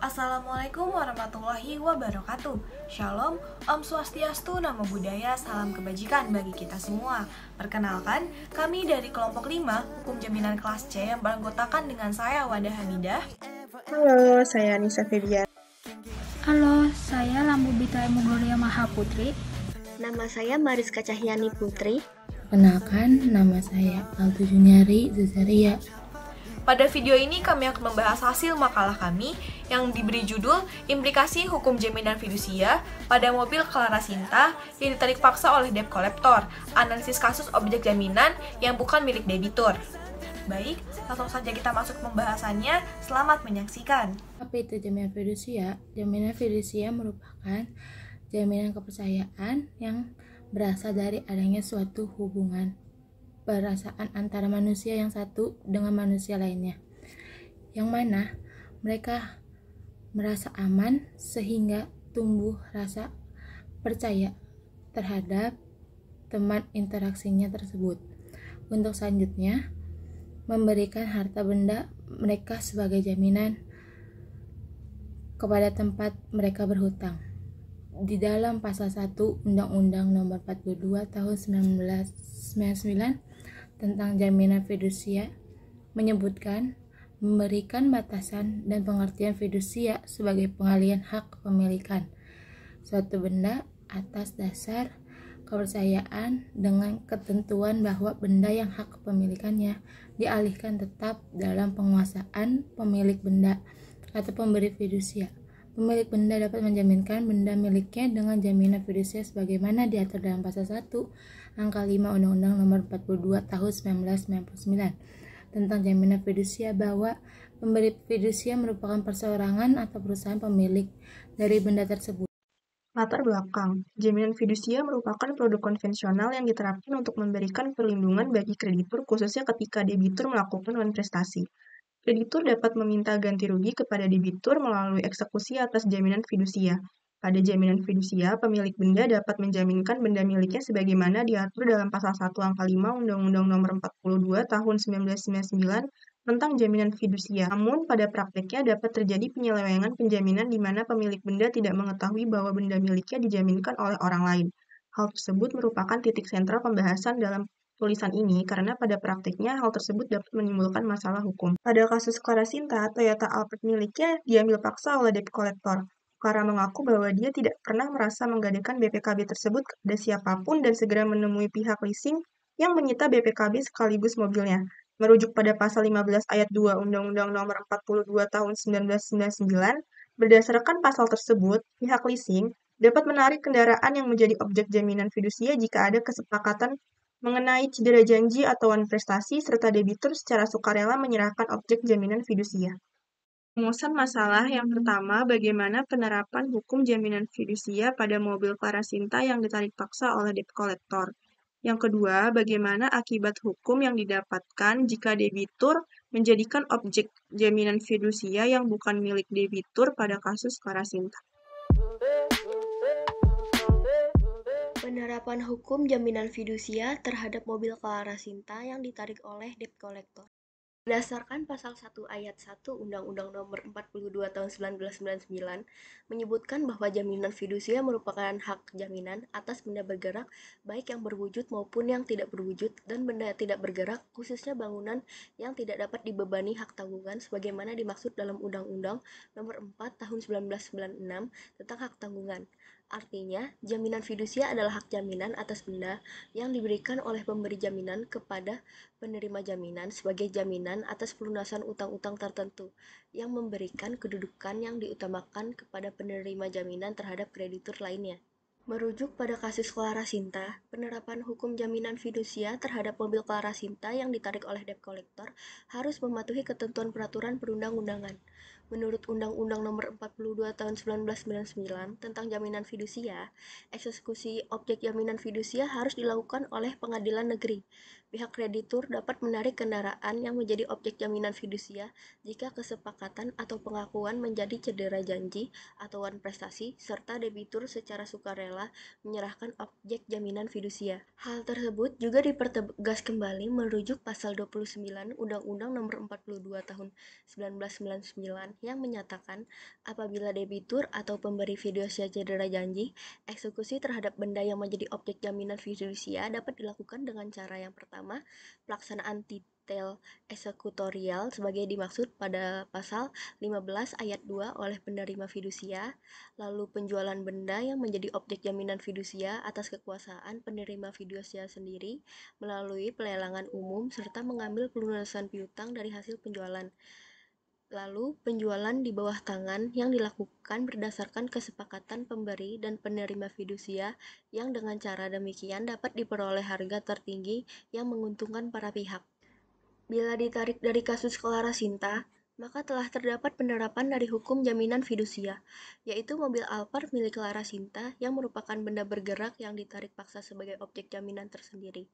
Assalamualaikum warahmatullahi wabarakatuh. Shalom, Om Swastiastu, Namo Buddhaya, salam kebajikan bagi kita semua. Perkenalkan, kami dari kelompok 5, Hukum Jaminan kelas C yang beranggotakan dengan saya, Wanda Hamidah. Halo, saya Nisa Febian. Halo, saya Lambu Bita Gloria Mahaputri. Nama saya Mariska Cahyani Putri. Perkenalkan, nama saya Altu Juniari Zazaria. Pada video ini kami akan membahas hasil makalah kami yang diberi judul Implikasi Hukum Jaminan Fidusia pada Mobil Clara Sinta yang ditarik paksa oleh debt collector, analisis kasus objek jaminan yang bukan milik debitur. Baik, langsung saja kita masuk ke pembahasannya. Selamat menyaksikan. Apa itu jaminan fidusia? Jaminan fidusia merupakan jaminan kepercayaan yang berasal dari adanya suatu hubungan perasaan antara manusia yang satu dengan manusia lainnya, yang mana mereka merasa aman sehingga tumbuh rasa percaya terhadap teman interaksinya tersebut. Untuk selanjutnya, memberikan harta benda mereka sebagai jaminan kepada tempat mereka berhutang. Di dalam pasal 1 Undang-Undang Nomor 42 Tahun 1999 tentang jaminan fidusia menyebutkan memberikan batasan dan pengertian fidusia sebagai pengalihan hak kepemilikan suatu benda atas dasar kepercayaan dengan ketentuan bahwa benda yang hak kepemilikannya dialihkan tetap dalam penguasaan pemilik benda atau pemberi fidusia. Pemilik benda dapat menjaminkan benda miliknya dengan jaminan fidusia sebagaimana diatur dalam pasal 1 angka 5 Undang-Undang Nomor 42 Tahun 1999 tentang jaminan fidusia bahwa pemberi fidusia merupakan perseorangan atau perusahaan pemilik dari benda tersebut. Latar belakang, jaminan fidusia merupakan produk konvensional yang diterapkan untuk memberikan perlindungan bagi kreditur khususnya ketika debitur melakukan non-prestasi. Kreditur dapat meminta ganti rugi kepada debitur melalui eksekusi atas jaminan fidusia. Pada jaminan fidusia, pemilik benda dapat menjaminkan benda miliknya sebagaimana diatur dalam pasal 1 angka 5 Undang-Undang Nomor 42 Tahun 1999 tentang jaminan fidusia. Namun, pada prakteknya dapat terjadi penyelewengan penjaminan di mana pemilik benda tidak mengetahui bahwa benda miliknya dijaminkan oleh orang lain. Hal tersebut merupakan titik sentral pembahasan dalam tulisan ini karena pada praktiknya hal tersebut dapat menimbulkan masalah hukum. Pada kasus Clara Sinta, Toyota Alphard miliknya diambil paksa oleh debt collector. Clara mengaku bahwa dia tidak pernah merasa menggadaikan BPKB tersebut kepada siapapun dan segera menemui pihak leasing yang menyita BPKB sekaligus mobilnya. Merujuk pada pasal 15 ayat 2 Undang-Undang Nomor 42 Tahun 1999, berdasarkan pasal tersebut, pihak leasing dapat menarik kendaraan yang menjadi objek jaminan fidusia jika ada kesepakatan mengenai cedera janji atau prestasi serta debitur secara sukarela menyerahkan objek jaminan fidusia. Rumusan masalah yang pertama, bagaimana penerapan hukum jaminan fidusia pada mobil Clara Sinta yang ditarik paksa oleh debt collector. Yang kedua, bagaimana akibat hukum yang didapatkan jika debitur menjadikan objek jaminan fidusia yang bukan milik debitur pada kasus Clara Sinta. Penerapan hukum jaminan fidusia terhadap mobil Clara Sinta yang ditarik oleh debt collector. Berdasarkan pasal 1 ayat 1 Undang-Undang Nomor 42 Tahun 1999 menyebutkan bahwa jaminan fidusia merupakan hak jaminan atas benda bergerak baik yang berwujud maupun yang tidak berwujud dan benda tidak bergerak khususnya bangunan yang tidak dapat dibebani hak tanggungan sebagaimana dimaksud dalam Undang-Undang Nomor 4 Tahun 1996 tentang hak tanggungan. Artinya, jaminan fidusia adalah hak jaminan atas benda yang diberikan oleh pemberi jaminan kepada penerima jaminan sebagai jaminan atas pelunasan utang-utang tertentu yang memberikan kedudukan yang diutamakan kepada penerima jaminan terhadap kreditur lainnya. Merujuk pada kasus Clara Sinta, penerapan hukum jaminan fidusia terhadap mobil Clara Sinta yang ditarik oleh debt collector harus mematuhi ketentuan peraturan perundang-undangan. Menurut Undang-Undang Nomor 42 Tahun 1999 tentang jaminan fidusia, eksekusi objek jaminan fidusia harus dilakukan oleh pengadilan negeri. Pihak kreditur dapat menarik kendaraan yang menjadi objek jaminan fidusia jika kesepakatan atau pengakuan menjadi cedera janji atau wan prestasi, serta debitur secara sukarela menyerahkan objek jaminan fidusia. Hal tersebut juga dipertegas kembali merujuk pasal 29 Undang-Undang Nomor 42 Tahun 1999 yang menyatakan apabila debitur atau pemberi fidusia cedera janji, eksekusi terhadap benda yang menjadi objek jaminan fidusia dapat dilakukan dengan cara yang pertama, pelaksanaan detail eksekutorial sebagai dimaksud pada pasal 15 ayat 2 oleh penerima fidusia, lalu penjualan benda yang menjadi objek jaminan fidusia atas kekuasaan penerima fidusia sendiri melalui pelelangan umum serta mengambil pelunasan piutang dari hasil penjualan. Lalu, penjualan di bawah tangan yang dilakukan berdasarkan kesepakatan pemberi dan penerima fidusia yang dengan cara demikian dapat diperoleh harga tertinggi yang menguntungkan para pihak. Bila ditarik dari kasus Clara Sinta, maka telah terdapat penerapan dari hukum jaminan fidusia, yaitu mobil Alphard milik Clara Sinta yang merupakan benda bergerak yang ditarik paksa sebagai objek jaminan tersendiri.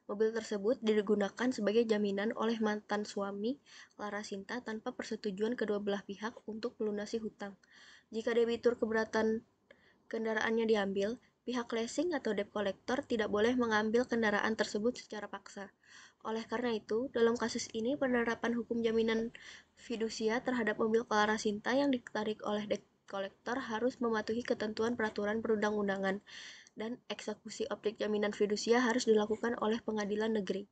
Mobil tersebut digunakan sebagai jaminan oleh mantan suami Clara Sinta tanpa persetujuan kedua belah pihak untuk melunasi hutang. Jika debitur keberatan kendaraannya diambil, pihak leasing atau debt collector tidak boleh mengambil kendaraan tersebut secara paksa. Oleh karena itu, dalam kasus ini penerapan hukum jaminan fidusia terhadap mobil Clara Sinta yang ditarik oleh debt collector harus mematuhi ketentuan peraturan perundang-undangan, dan eksekusi objek jaminan fidusia harus dilakukan oleh pengadilan negeri.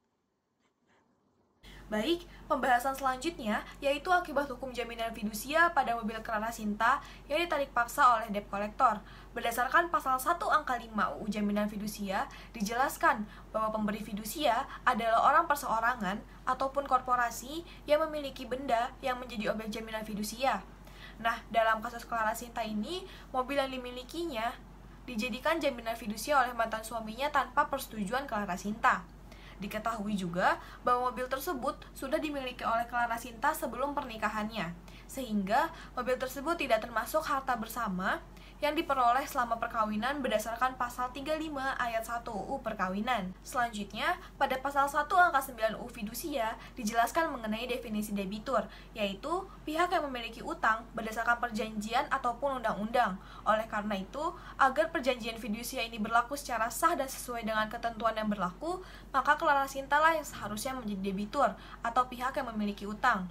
Baik, pembahasan selanjutnya yaitu akibat hukum jaminan fidusia pada mobil Clara Sinta yang ditarik paksa oleh debt collector. Berdasarkan pasal 1 angka 5 UU Jaminan Fidusia, dijelaskan bahwa pemberi fidusia adalah orang perseorangan ataupun korporasi yang memiliki benda yang menjadi objek jaminan fidusia. Nah, dalam kasus Clara Sinta ini, mobil yang dimilikinya dijadikan jaminan fidusia oleh mantan suaminya tanpa persetujuan Clara Sinta. Diketahui juga bahwa mobil tersebut sudah dimiliki oleh Clara Sinta sebelum pernikahannya, sehingga mobil tersebut tidak termasuk harta bersama yang diperoleh selama perkawinan berdasarkan pasal 35 ayat 1 UU Perkawinan. Selanjutnya, pada pasal 1 angka 9 UU Fidusia dijelaskan mengenai definisi debitur, yaitu pihak yang memiliki utang berdasarkan perjanjian ataupun undang-undang. Oleh karena itu, agar perjanjian fidusia ini berlaku secara sah dan sesuai dengan ketentuan yang berlaku, maka Clara Sinta lah yang seharusnya menjadi debitur atau pihak yang memiliki utang.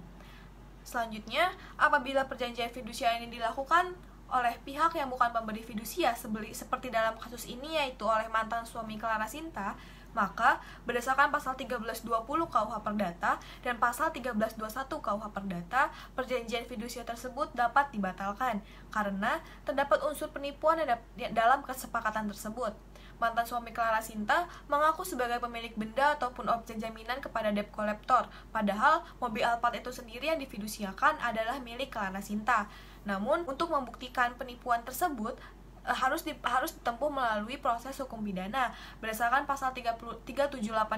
Selanjutnya, apabila perjanjian fidusia ini dilakukan oleh pihak yang bukan pemberi fidusia seperti dalam kasus ini yaitu oleh mantan suami Clara Sinta, maka berdasarkan pasal 1320 KUH Perdata dan pasal 1321 KUH Perdata, perjanjian fidusia tersebut dapat dibatalkan karena terdapat unsur penipuan dalam kesepakatan tersebut. Mantan suami Clara Sinta mengaku sebagai pemilik benda ataupun objek jaminan kepada debt collector, padahal mobil Alphard itu sendiri yang difidusiakan adalah milik Clara Sinta. Namun, untuk membuktikan penipuan tersebut harus ditempuh melalui proses hukum pidana berdasarkan pasal 378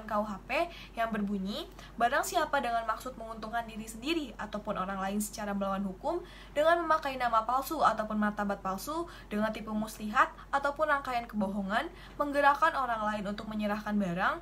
KUHP yang berbunyi, barang siapa dengan maksud menguntungkan diri sendiri ataupun orang lain secara melawan hukum dengan memakai nama palsu ataupun martabat palsu dengan tipu muslihat ataupun rangkaian kebohongan menggerakkan orang lain untuk menyerahkan barang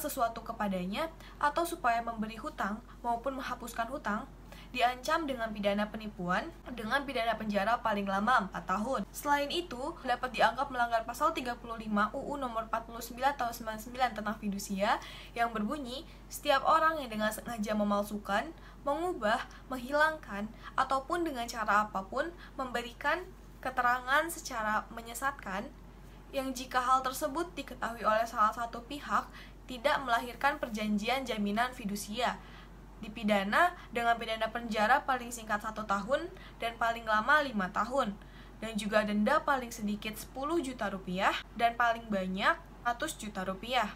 sesuatu kepadanya atau supaya memberi hutang maupun menghapuskan hutang, diancam dengan pidana penipuan dengan pidana penjara paling lama 4 tahun. Selain itu, dapat dianggap melanggar pasal 35 UU nomor 49 tahun 99 tentang fidusia yang berbunyi, setiap orang yang dengan sengaja memalsukan, mengubah, menghilangkan, ataupun dengan cara apapun memberikan keterangan secara menyesatkan yang jika hal tersebut diketahui oleh salah satu pihak tidak melahirkan perjanjian jaminan fidusia, dipidana dengan pidana penjara paling singkat 1 tahun dan paling lama 5 tahun, dan juga denda paling sedikit 10 juta rupiah dan paling banyak 100 juta rupiah.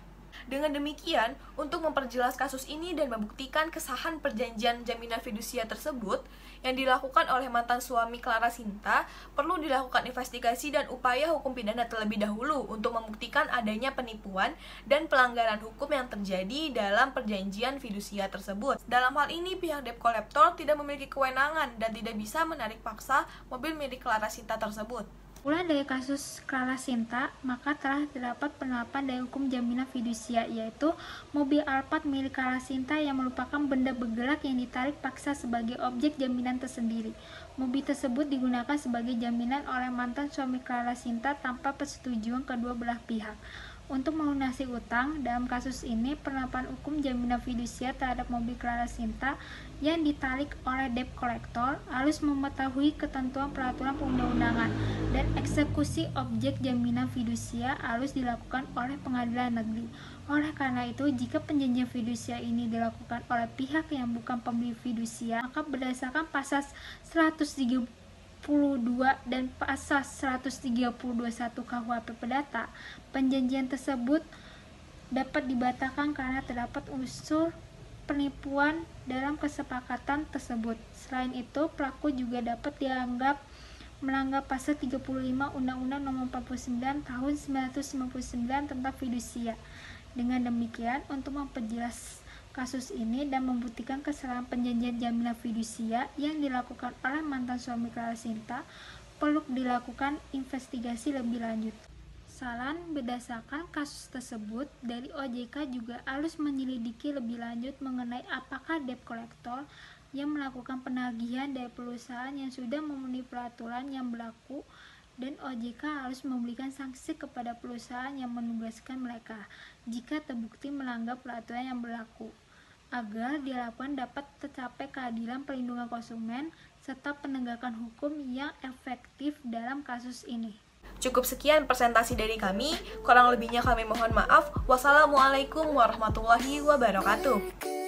Dengan demikian, untuk memperjelas kasus ini dan membuktikan kesahan perjanjian jaminan fidusia tersebut yang dilakukan oleh mantan suami Clara Sinta, perlu dilakukan investigasi dan upaya hukum pidana terlebih dahulu untuk membuktikan adanya penipuan dan pelanggaran hukum yang terjadi dalam perjanjian fidusia tersebut. Dalam hal ini, pihak debt collector tidak memiliki kewenangan dan tidak bisa menarik paksa mobil milik Clara Sinta tersebut. Mulai dari kasus Clara Sinta, maka telah terdapat penerapan dari hukum jaminan fidusia, yaitu mobil Alphard milik Clara Sinta yang merupakan benda bergerak yang ditarik paksa sebagai objek jaminan tersendiri. Mobil tersebut digunakan sebagai jaminan oleh mantan suami Clara Sinta tanpa persetujuan kedua belah pihak. Untuk melunasi utang, dalam kasus ini penerapan hukum jaminan fidusia terhadap mobil Clara Sinta yang ditarik oleh debt collector harus mengetahui ketentuan peraturan perundang-undangan, dan eksekusi objek jaminan fidusia harus dilakukan oleh pengadilan negeri. Oleh karena itu, jika perjanjian fidusia ini dilakukan oleh pihak yang bukan pembeli fidusia, maka berdasarkan pasal 132 dan pasal 132.1 KUHP Perdata, perjanjian tersebut dapat dibatalkan karena terdapat unsur penipuan dalam kesepakatan tersebut. Selain itu, pelaku juga dapat dianggap melanggar pasal 35 Undang-Undang Nomor 49 Tahun 1999 tentang fidusia. Dengan demikian, untuk memperjelas kasus ini dan membuktikan kesalahan perjanjian jaminan fidusia yang dilakukan oleh mantan suami Clara Sinta, perlu dilakukan investigasi lebih lanjut. Saran berdasarkan kasus tersebut, dari OJK juga harus menyelidiki lebih lanjut mengenai apakah debt collector yang melakukan penagihan dari perusahaan yang sudah memenuhi peraturan yang berlaku, dan OJK harus memberikan sanksi kepada perusahaan yang menugaskan mereka jika terbukti melanggar peraturan yang berlaku, agar diharapkan dapat tercapai keadilan perlindungan konsumen serta penegakan hukum yang efektif dalam kasus ini. Cukup sekian presentasi dari kami, kurang lebihnya kami mohon maaf. Wassalamualaikum warahmatullahi wabarakatuh.